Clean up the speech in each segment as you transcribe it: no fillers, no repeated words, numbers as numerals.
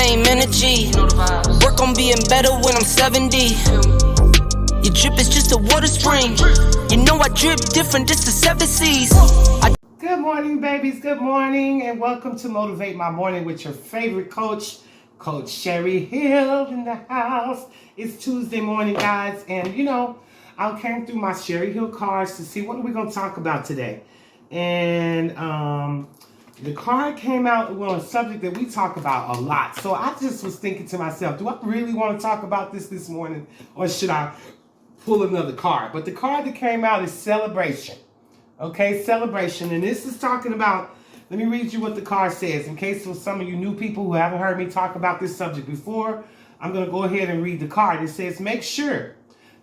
same energy. Work on being better when I'm 70. Your drip is just a water spring. You know I drip different, just the 7 C's. Good morning, babies. Good morning, and welcome to Motivate My Morning with your favorite coach, Coach Sherri Hill in the house. It's Tuesday morning, guys, and I came through my Sherri Hill cards to see what are we going to talk about today. And the card came out on a subject that we talk about a lot. So I just was thinking to myself, do I really want to talk about this morning, or should I pull another card? But the card that came out is celebration. Okay, celebration. And this is talking about, let me read you what the card says. In case for some of you new people who haven't heard me talk about this subject before, I'm going to go ahead and read the card. It says, make sure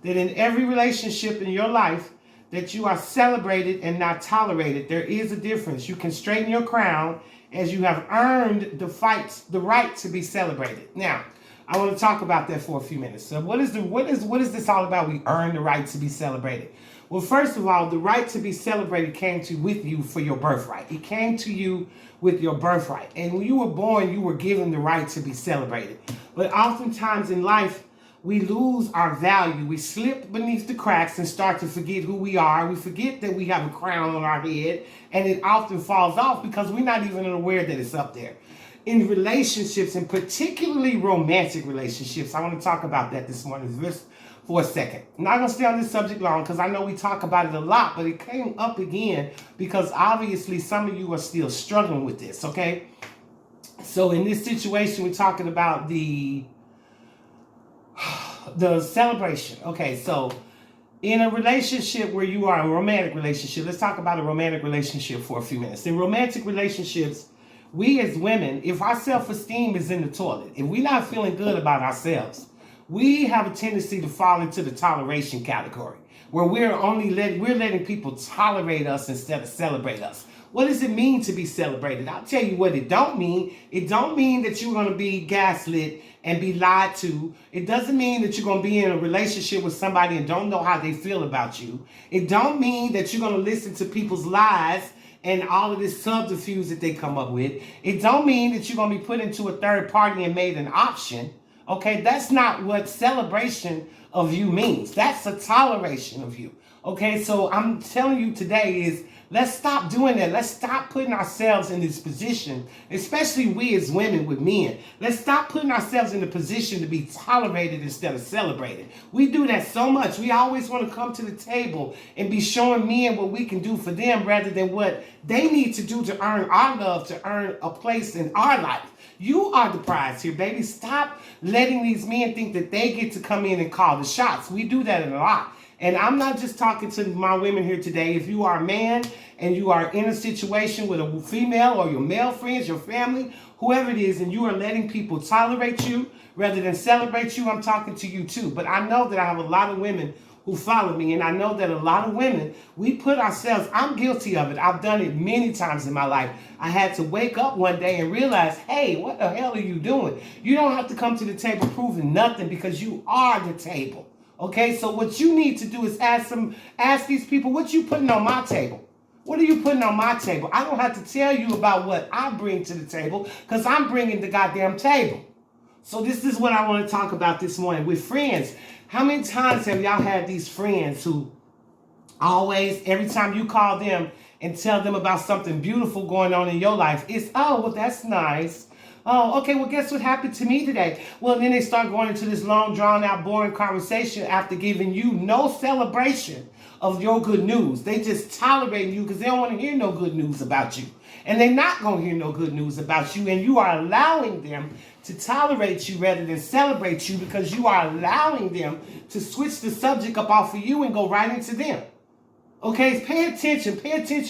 that in every relationship in your life that you are celebrated and not tolerated. There is a difference. You can straighten your crown as you have earned the right to be celebrated. Now, I want to talk about that for a few minutes. So what is this all about? We earn the right to be celebrated. Well, first of all, the right to be celebrated came with you for your birthright. It came to you with your birthright. And when you were born, you were given the right to be celebrated. But oftentimes in life, we lose our value. We slip beneath the cracks and start to forget who we are. We forget that we have a crown on our head, and it often falls off because we're not even aware that it's up there. In relationships, and particularly romantic relationships, I want to talk about that this morning just for a second. I'm not going to stay on this subject long because I know we talk about it a lot, but it came up again because obviously some of you are still struggling with this, okay? So in this situation, we're talking about the celebration. Okay, so in a relationship where you are a romantic relationship, let's talk about a romantic relationship for a few minutes. In romantic relationships, we as women, if our self-esteem is in the toilet, if we're not feeling good about ourselves, we have a tendency to fall into the toleration category, where we're letting people tolerate us instead of celebrate us. What does it mean to be celebrated? I'll tell you what it don't mean. It don't mean that you're going to be gaslit and be lied to. It doesn't mean that you're going to be in a relationship with somebody and don't know how they feel about you. It don't mean that you're going to listen to people's lies and all of this subterfuge that they come up with. It don't mean that you're going to be put into a third party and made an option. Okay, that's not what celebration of you means. That's a toleration of you. Okay, so I'm telling you today is, let's stop doing that. Let's stop putting ourselves in this position, especially we as women with men. Let's stop putting ourselves in the position to be tolerated instead of celebrated. We do that so much. We always want to come to the table and be showing men what we can do for them rather than what they need to do to earn our love, to earn a place in our life. You are the prize here, baby. Stop letting these men think that they get to come in and call the shots. We do that a lot. And I'm not just talking to my women here today. If you are a man and you are in a situation with a female or your male friends, your family, whoever it is, and you are letting people tolerate you rather than celebrate you, I'm talking to you too. But I know that I have a lot of women who follow me, and I know that a lot of women, we put ourselves, I'm guilty of it. I've done it many times in my life. I had to wake up one day and realize, hey, what the hell are you doing? You don't have to come to the table proving nothing because you are the table. Okay, so what you need to do is ask these people, what you putting on my table? What are you putting on my table? I don't have to tell you about what I bring to the table because I'm bringing the goddamn table. So this is what I want to talk about this morning with friends. How many times have y'all had these friends who always, every time you call them and tell them about something beautiful going on in your life, it's, oh, well, that's nice. Oh, okay, well, guess what happened to me today? Well, then they start going into this long, drawn-out, boring conversation after giving you no celebration of your good news. They just tolerate you because they don't want to hear no good news about you. And they're not going to hear no good news about you, and you are allowing them to tolerate you rather than celebrate you because you are allowing them to switch the subject up off of you and go right into them. Okay, pay attention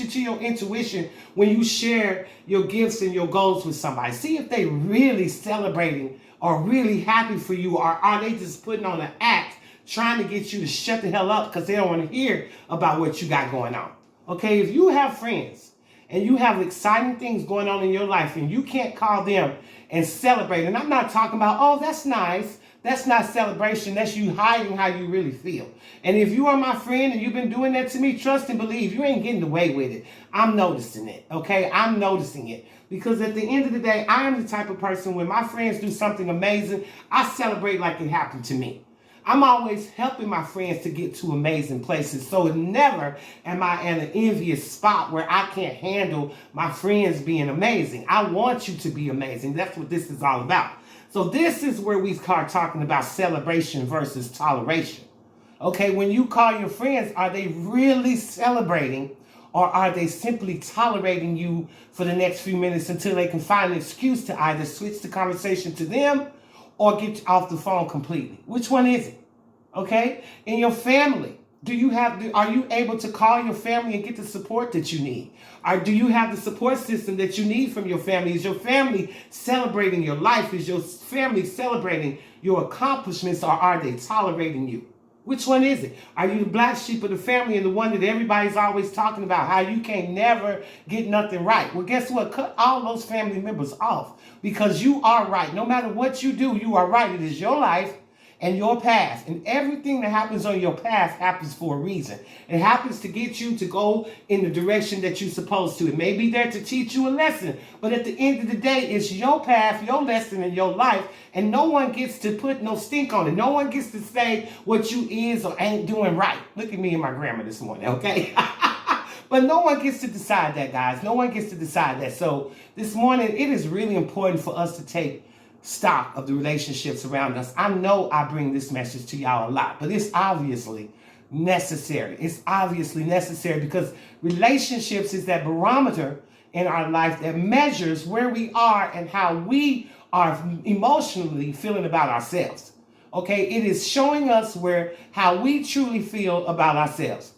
to your intuition when you share your gifts and your goals with somebody. See if they really celebrating or really happy for you, or are they just putting on an act trying to get you to shut the hell up because they don't want to hear about what you got going on. Okay, if you have friends and you have exciting things going on in your life and you can't call them and celebrate, and I'm not talking about, oh, that's nice, That's not celebration. That's you hiding how you really feel. And if you are my friend and you've been doing that to me, trust and believe you ain't getting away with it. I'm noticing it, okay? I'm noticing it. Because at the end of the day, I am the type of person when my friends do something amazing, I celebrate like it happened to me. I'm always helping my friends to get to amazing places. So never am I in an envious spot where I can't handle my friends being amazing. I want you to be amazing. That's what this is all about. So this is where we start talking about celebration versus toleration. Okay, when you call your friends, are they really celebrating or are they simply tolerating you for the next few minutes until they can find an excuse to either switch the conversation to them or get off the phone completely? Which one is it? Okay? In your family, are you able to call your family and get the support that you need? Or do you have the support system that you need from your family? Is your family celebrating your life? Is your family celebrating your accomplishments, or are they tolerating you? Which one is it? Are you the black sheep of the family and the one that everybody's always talking about, how you can't never get nothing right? Well, guess what? Cut all those family members off, because you are right. No matter what you do, you are right. It is your life and your path. And everything that happens on your path happens for a reason. It happens to get you to go in the direction that you're supposed to. It may be there to teach you a lesson, but at the end of the day, it's your path, your lesson, and your life, and no one gets to put no stink on it. No one gets to say what you is or ain't doing right. Look at me and my grandma this morning, okay? But no one gets to decide that, guys. No one gets to decide that. So this morning, it is really important for us to take stock of the relationships around us. I know I bring this message to y'all a lot, but it's obviously necessary. It's obviously necessary because relationships is that barometer in our life that measures where we are and how we are emotionally feeling about ourselves. Okay, it is showing us how we truly feel about ourselves.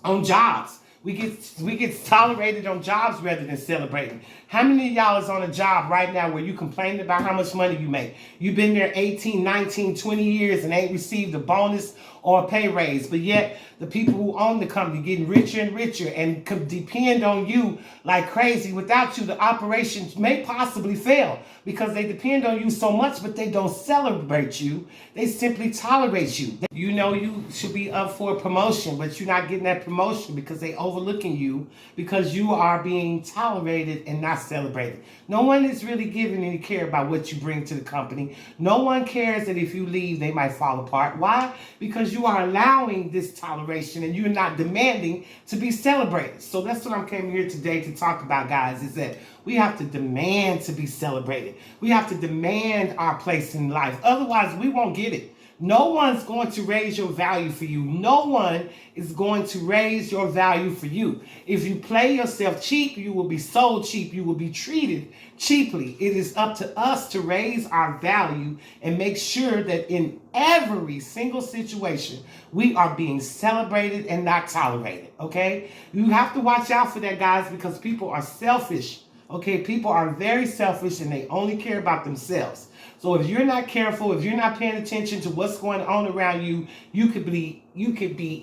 On jobs, we get tolerated on jobs rather than celebrating. How many of y'all is on a job right now where you complaining about how much money you make? You've been there 18, 19, 20 years and ain't received a bonus or a pay raise, but yet the people who own the company getting richer and richer and depend on you like crazy. Without you, the operations may possibly fail because they depend on you so much, but they don't celebrate you. They simply tolerate you. You know you should be up for a promotion, but you're not getting that promotion because they overlooking you because you are being tolerated and not celebrated. No one is really giving any care about what you bring to the company. No one cares that if you leave, they might fall apart. Why? Because you are allowing this toleration and you're not demanding to be celebrated. So that's what I'm came here today to talk about, guys, is that we have to demand to be celebrated. We have to demand our place in life. Otherwise, we won't get it. No one's going to raise your value for you. No one is going to raise your value for you. If you play yourself cheap, you will be sold cheap. You will be treated cheaply. It is up to us to raise our value and make sure that in every single situation, we are being celebrated and not tolerated, okay? You have to watch out for that, guys, because people are selfish, okay? People are very selfish and they only care about themselves. So if you're not careful, if you're not paying attention to what's going on around you, you could be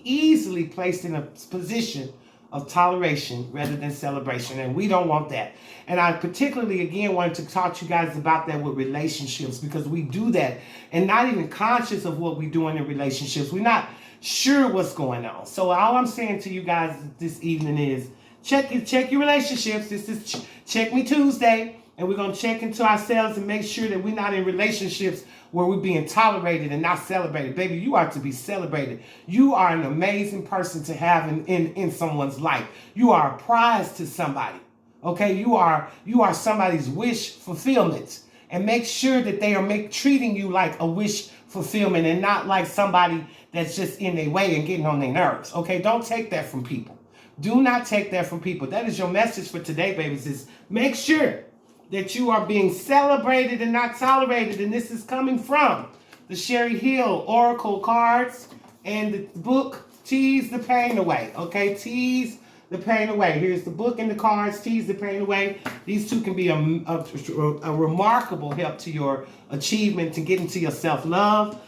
easily placed in a position of toleration rather than celebration, and we don't want that. And I particularly, again, wanted to talk to you guys about that with relationships, because we do that and not even conscious of what we're doing in relationships. We're not sure what's going on. So all I'm saying to you guys this evening is check your relationships. This is Check Me Tuesday. And we're going to check into ourselves and make sure that we're not in relationships where we're being tolerated and not celebrated. Baby, you are to be celebrated. You are an amazing person to have in someone's life. You are a prize to somebody. Okay? You are somebody's wish fulfillment. And make sure that they are treating you like a wish fulfillment and not like somebody that's just in their way and getting on their nerves. Okay? Don't take that from people. Do not take that from people. That is your message for today, babies, is make sure that you are being celebrated and not tolerated. And this is coming from the Sherri Hill Oracle cards and the book, Tease the Pain Away. Okay, Tease the Pain Away. Here's the book and the cards, Tease the Pain Away. These two can be a remarkable help to your achievement, to get into your self-love.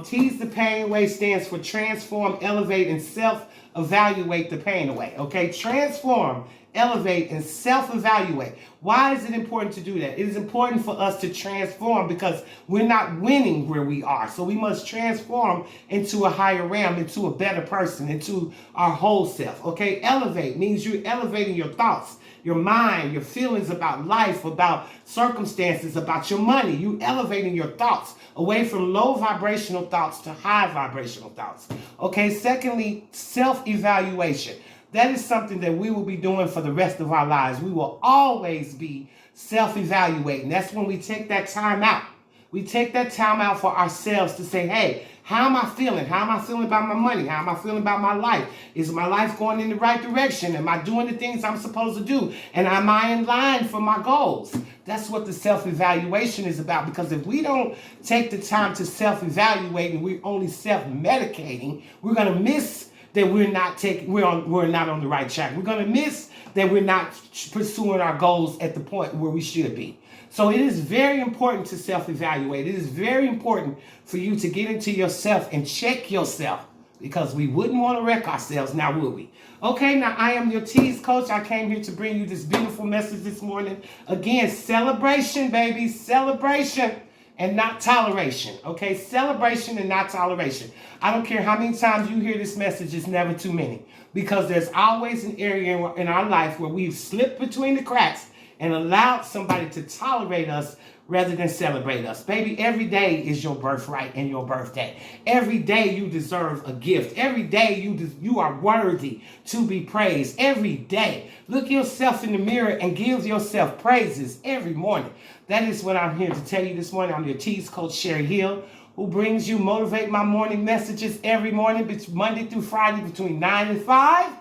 Tease the Pain Away stands for transform, elevate, and self-evaluate the pain away. Okay, transform, elevate, and self-evaluate. Why is it important to do that? It is important for us to transform because we're not winning where we are. So we must transform into a higher realm, into a better person, into our whole self. Okay? Elevate means you're elevating your thoughts, your mind, your feelings about life, about circumstances, about your money. You elevating your thoughts away from low vibrational thoughts to high vibrational thoughts. Okay, secondly, self-evaluation. That is something that we will be doing for the rest of our lives. We will always be self-evaluating. That's when we take that time out. We take that time out for ourselves to say, hey, how am I feeling? How am I feeling about my money? How am I feeling about my life? Is my life going in the right direction? Am I doing the things I'm supposed to do? And am I in line for my goals? That's what the self-evaluation is about. Because if we don't take the time to self-evaluate and we're only self-medicating, we're going to miss that we're not on the right track. We're going to miss that we're not pursuing our goals at the point where we should be. So it is very important to self-evaluate. It is very important for you to get into yourself and check yourself, because we wouldn't want to wreck ourselves, now would we? Okay, now I am your Tease Coach. I came here to bring you this beautiful message this morning. Again, celebration, baby, celebration and not toleration. Okay, celebration and not toleration. I don't care how many times you hear this message, it's never too many, because there's always an area in our life where we've slipped between the cracks and allowed somebody to tolerate us rather than celebrate us. Baby, every day is your birthright and your birthday. Every day you deserve a gift. Every day you are worthy to be praised. Every day. Look yourself in the mirror and give yourself praises every morning. That is what I'm here to tell you this morning. I'm your Tease Coach, Sherri Hill, who brings you Motivate My Morning messages every morning, Monday through Friday between 9 and 5.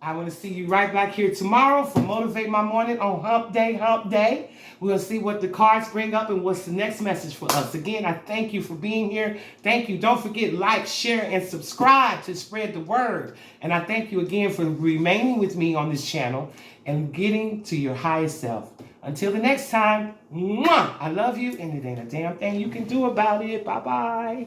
I want to see you right back here tomorrow for Motivate My Morning on Hump Day. We'll see what the cards bring up and what's the next message for us. Again, I thank you for being here. Thank you. Don't forget, like, share, and subscribe to spread the word. And I thank you again for remaining with me on this channel and getting to your highest self. Until the next time, mwah, I love you, and it ain't a damn thing you can do about it. Bye-bye.